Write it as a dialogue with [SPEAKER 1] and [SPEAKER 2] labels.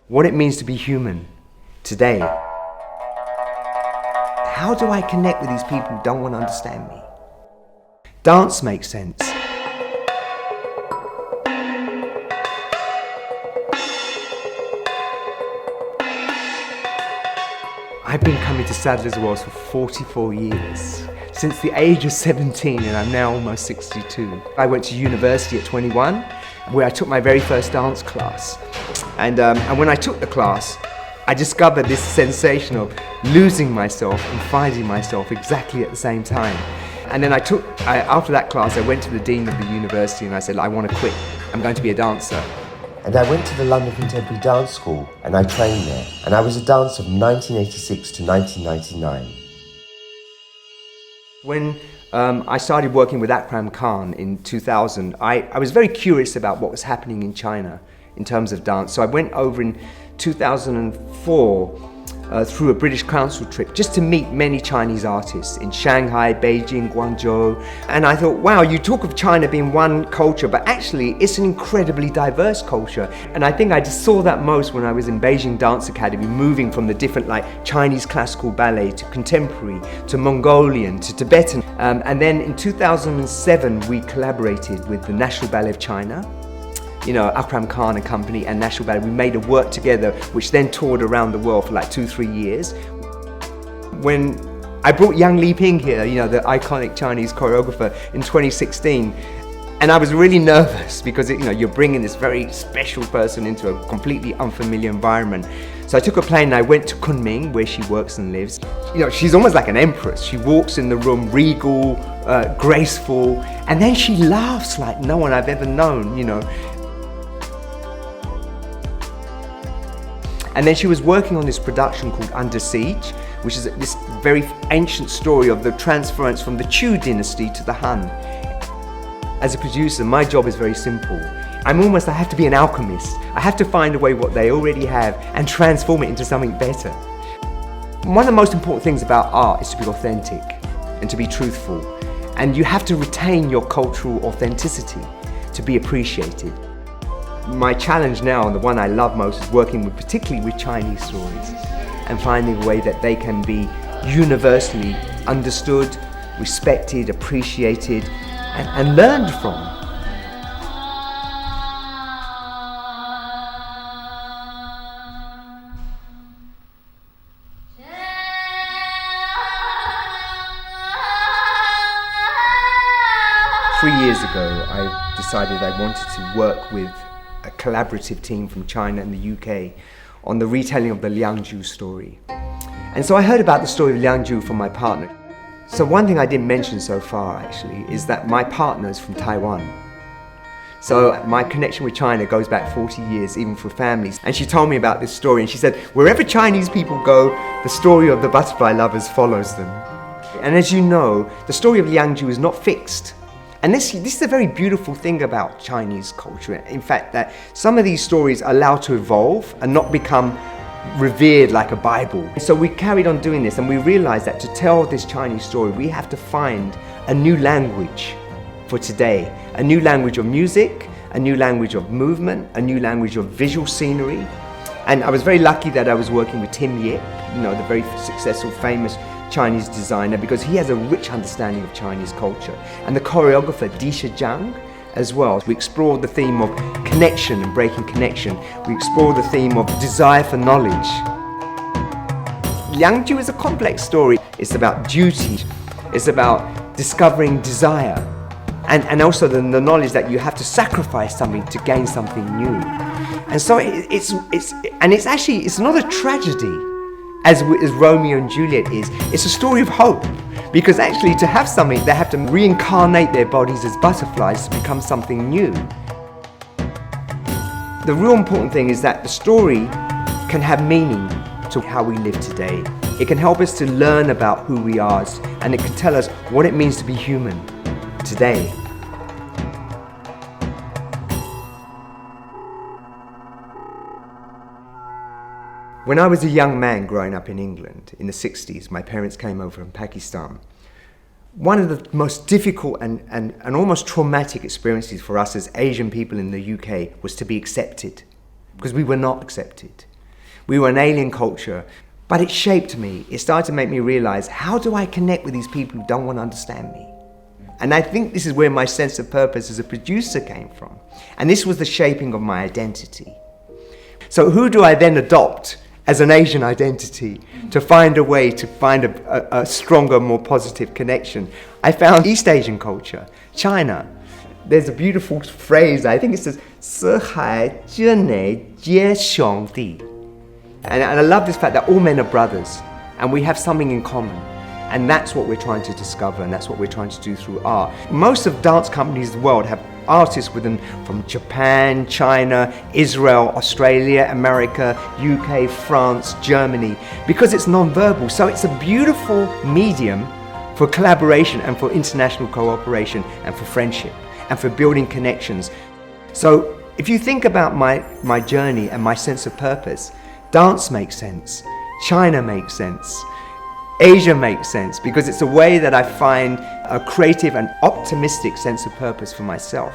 [SPEAKER 1] What it means to be human today. How do I connect with these people who don't want to understand me? Dance makes sense. I've been coming to Sadlers Wells for 44 years, since the age of 17, and I'm now almost 62. I went to university at 21, where I took my very first dance class. And when I took the class, I discovered this sensation of losing myself and finding myself exactly at the same time. And then after that class, I went to the dean of the university and I said, I want to quit. I'm going to be a dancer.
[SPEAKER 2] And I went to the London Contemporary Dance School and I trained there. And I was a dancer from 1986 to 1999.
[SPEAKER 1] When I started working with Akram Khan in 2000, I was very curious about what was happening in China in terms of dance. So I went over in 2004 through a British Council trip just to meet many Chinese artists in Shanghai, Beijing, Guangzhou. And I thought, wow, you talk of China being one culture, but actually it's an incredibly diverse culture. And I think I just saw that most when I was in Beijing Dance Academy, moving from the different Chinese classical ballet to contemporary, to Mongolian, to Tibetan. And then in 2007, we collaborated with the National Ballet of China, Akram Khan Company and National Ballet. We made a work together, which then toured around the world for 2-3 years. When I brought Yang Liping here, the iconic Chinese choreographer, in 2016, and I was really nervous because you're bringing this very special person into a completely unfamiliar environment. So I took a plane and I went to Kunming, where she works and lives. She's almost like an empress. She walks in the room regal, graceful, and then she laughs like no one I've ever known, And then she was working on this production called Under Siege, which is this very ancient story of the transference from the Chu dynasty to the Han. As a producer, my job is very simple. I have to be an alchemist. I have to find a way what they already have and transform it into something better. One of the most important things about art is to be authentic and to be truthful. And you have to retain your cultural authenticity to be appreciated. My challenge now, and the one I love most, is working particularly with Chinese stories and finding a way that they can be universally understood, respected, appreciated, and learned from. Three years ago, I decided I wanted to work with a collaborative team from China and the UK on the retelling of the Liangju story. And so I heard about the story of Liangju from my partner. So one thing I didn't mention so far actually is that my partner is from Taiwan. So my connection with China goes back 40 years, even for families. And she told me about this story and she said, wherever Chinese people go, the story of the butterfly lovers follows them. And as you know, the story of Liangju is not fixed. And this is a very beautiful thing about Chinese culture. In fact, that some of these stories are allowed to evolve and not become revered like a Bible. So we carried on doing this and we realized that to tell this Chinese story, we have to find a new language for today. A new language of music, a new language of movement, a new language of visual scenery. And I was very lucky that I was working with Tim Yip, the very successful, famous Chinese designer, because he has a rich understanding of Chinese culture. And the choreographer Disha Zhang as well. We explored the theme of connection and breaking connection. We explored the theme of desire for knowledge. Liangju is a complex story. It's about duty. It's about discovering desire. And also the knowledge that you have to sacrifice something to gain something new. And so it's not a tragedy as Romeo and Juliet is. It's a story of hope. Because actually to have something, they have to reincarnate their bodies as butterflies to become something new. The real important thing is that the story can have meaning to how we live today. It can help us to learn about who we are, and it can tell us what it means to be human today. When I was a young man growing up in England in the 60s, my parents came over from Pakistan. One of the most difficult and almost traumatic experiences for us as Asian people in the UK was to be accepted, because we were not accepted. We were an alien culture, but it shaped me. It started to make me realize, how do I connect with these people who don't want to understand me? And I think this is where my sense of purpose as a producer came from. And this was the shaping of my identity. So who do I then adopt as an Asian identity to find a way to find a stronger, more positive connection? I found East Asian culture, China. There's a beautiful phrase, I think it says, 四海之内皆兄弟. And I love this fact that all men are brothers and we have something in common. And that's what we're trying to discover, and that's what we're trying to do through art. Most of dance companies in the world have artists with them from Japan, China, Israel, Australia, America, UK, France, Germany, because it's non-verbal. So it's a beautiful medium for collaboration and for international cooperation and for friendship and for building connections. So if you think about my journey and my sense of purpose, dance makes sense, China makes sense, Asia makes sense, because it's a way that I find a creative and optimistic sense of purpose for myself.